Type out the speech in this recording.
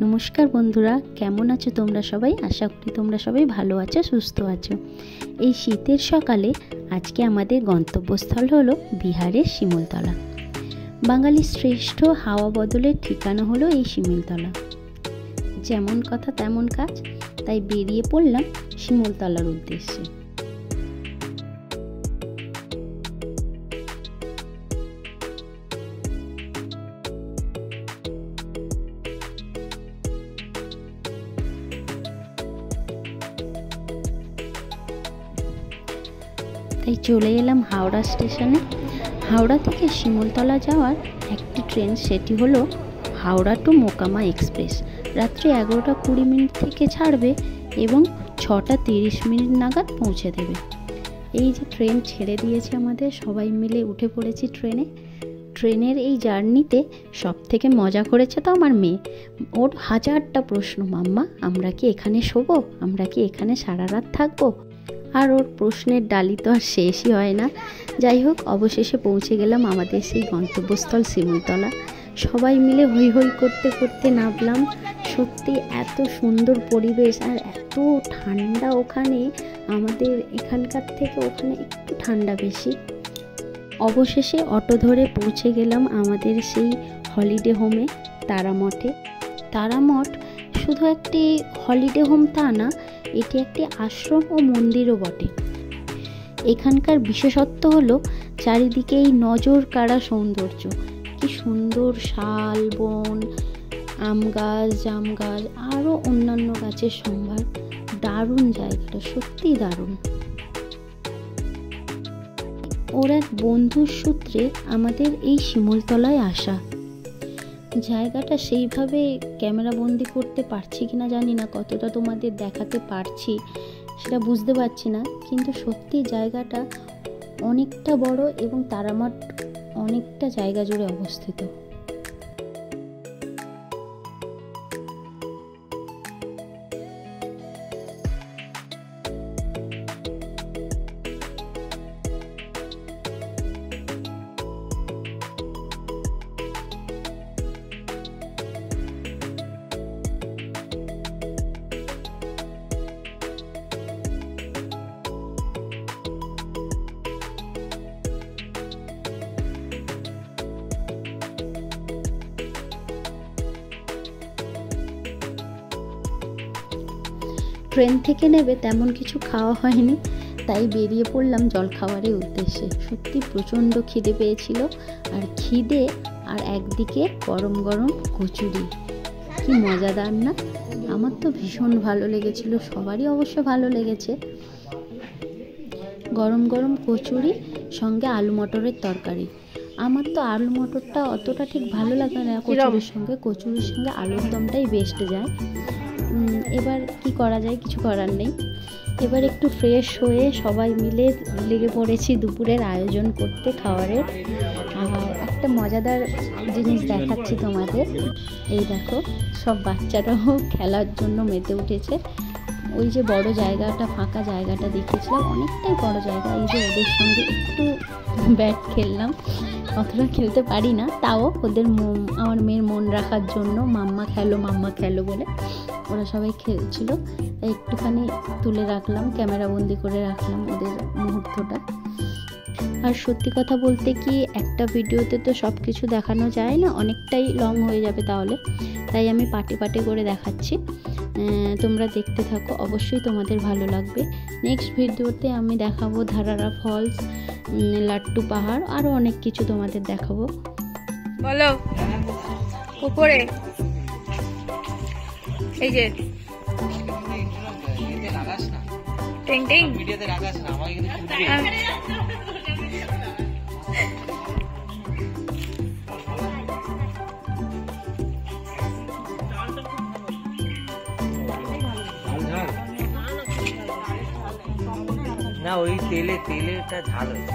নমস্কার বন্ধুরা, কেমন আছো তোমরা সবাই? আশা করি তোমরা সবাই ভালো আছো, সুস্থ আছো। এই শীতের সকালে আজকে আমাদের গন্তব্যস্থল হলো বিহারের শিমুলতলা। বাঙালির শ্রেষ্ঠ হাওয়া বদলের ঠিকানা হলো এই শিমুলতলা। যেমন কথা তেমন কাজ, তাই বেরিয়ে পড়লাম শিমুলতলার উদ্দেশ্যে। তাই চলে এলাম হাওড়া স্টেশনে। হাওড়া থেকে শিমুলতলা যাওয়ার একটি ট্রেন, সেটি হলো হাওড়া টু মোকামা এক্সপ্রেস। রাত্রি 11টা 20 মিনিট থেকে ছাড়বে এবং 6টা 30 মিনিট নাগাদ পৌঁছে দেবে। এই যে ট্রেন ছেড়ে দিয়েছে আমাদের, সবাই মিলে উঠে পড়েছি ট্রেনে। ট্রেনের এই জার্নিতে সব থেকে মজা করেছে তো আমার মেয়ে। ওর হাজারটা প্রশ্ন, মাম্মা আমরা কি এখানে শোবো, আমরা কি এখানে সারা রাত থাকবো। আর ওর প্রশ্নের ডালি তো আর শেষই হয় না। যাই হোক, অবশেষে পৌঁছে গেলাম আমাদের সেই গন্তব্যস্থল শিমুলতলা। সবাই মিলে হই হই করতে করতে নামলাম। সত্যি এত সুন্দর পরিবেশ আর এত ঠান্ডা ওখানে, আমাদের এখানকার থেকে ওখানে একটু ঠান্ডা বেশি। অবশেষে অটো ধরে পৌঁছে গেলাম আমাদের সেই হলিডে হোমে, তারামঠে। তারামঠ শুধু একটি হলিডে হোম তা না, এটি একটি আশ্রম ও মন্দিরও বটে। এখানকার বিশেষত্ব হলো চারিদিকে এই নজর কাড়া সৌন্দর্য। কি সুন্দর শাল বন, আম গাছ, জাম গাছ, আরও অন্যান্য গাছের সম্ভার। দারুণ জায়গাটা, সত্যিই দারুণ। ওর এক বন্ধুর সূত্রে আমাদের এই শিমুলতলায় আসা। জায়গাটা সেইভাবে ক্যামেরা বন্দি করতে পারছি কিনা জানি না, কতটা তোমাদের দেখাতে পারছি সেটা বুঝতে পারছি না, কিন্তু সত্যি জায়গাটা অনেকটা বড় এবং তারামঠ অনেকটা জায়গা জুড়ে অবস্থিত। ট্রেন থেকে নেবে তেমন কিছু খাওয়া হয়নি, তাই বেরিয়ে পড়লাম জলখাবারের উদ্দেশ্যে। সত্যি প্রচণ্ড খিদে পেয়েছিল, আর খিদে আর একদিকে গরম গরম কচুরি। কি মজাদার না? আমার তো ভীষণ ভালো লেগেছিল, সবারই অবশ্য ভালো লেগেছে। গরম গরম কচুরি সঙ্গে আলু মটরের তরকারি। আমার তো আলু মটরটা অতটা ঠিক ভালো লাগে না কচুরির সঙ্গে, কচুরির সঙ্গে আলুর দমটাই বেস্ট যায়। এবার কি করা যায়, কিছু করার নেই। এবার একটু ফ্রেশ হয়ে সবাই মিলে লেগে পড়েছি দুপুরের আয়োজন করতে, খাবারের। আর একটা মজাদার জিনিস দেখাচ্ছি তোমাদের। এই দেখো, সব বাচ্চারাও খেলার জন্য মেতে উঠেছে। ওই যে বড় জায়গাটা, ফাঁকা জায়গাটা দেখিয়েছিলাম, অনেকটাই বড় জায়গা। এই যে ওদের সঙ্গে একটু ব্যাট খেললাম, অতটা খেলতে পারি না, তাও ওদের আমার মেয়ের মন রাখার জন্য মাম্মা খেলো বলে ওরা সবাই খেলছিল, তাই একটুখানি তুলে রাখলাম, ক্যামেরা বন্দি করে রাখলাম ওদের মুহূর্তটা। আর সত্যি কথা বলতে কি, একটা ভিডিওতে তো সব কিছু দেখানো যায় না, অনেকটাই লং হয়ে যাবে তাহলে, তাই আমি পাটে পাটে করে দেখাচ্ছি। তোমরা দেখতে থাকো, অবশ্যই তোমাদের ভালো লাগবে। নেক্সট ভিডিওতে আমি দেখাবো ধারারা ফলস, লাট্টু পাহাড়, আরও অনেক কিছু তোমাদের দেখাবো। বলো উপরে এই যে টিং টিং ভিডিওতে রাখাস না, আমাকে কিন্তু ছুটবে। না ওই তেলেটা ঝাল হয়েছে।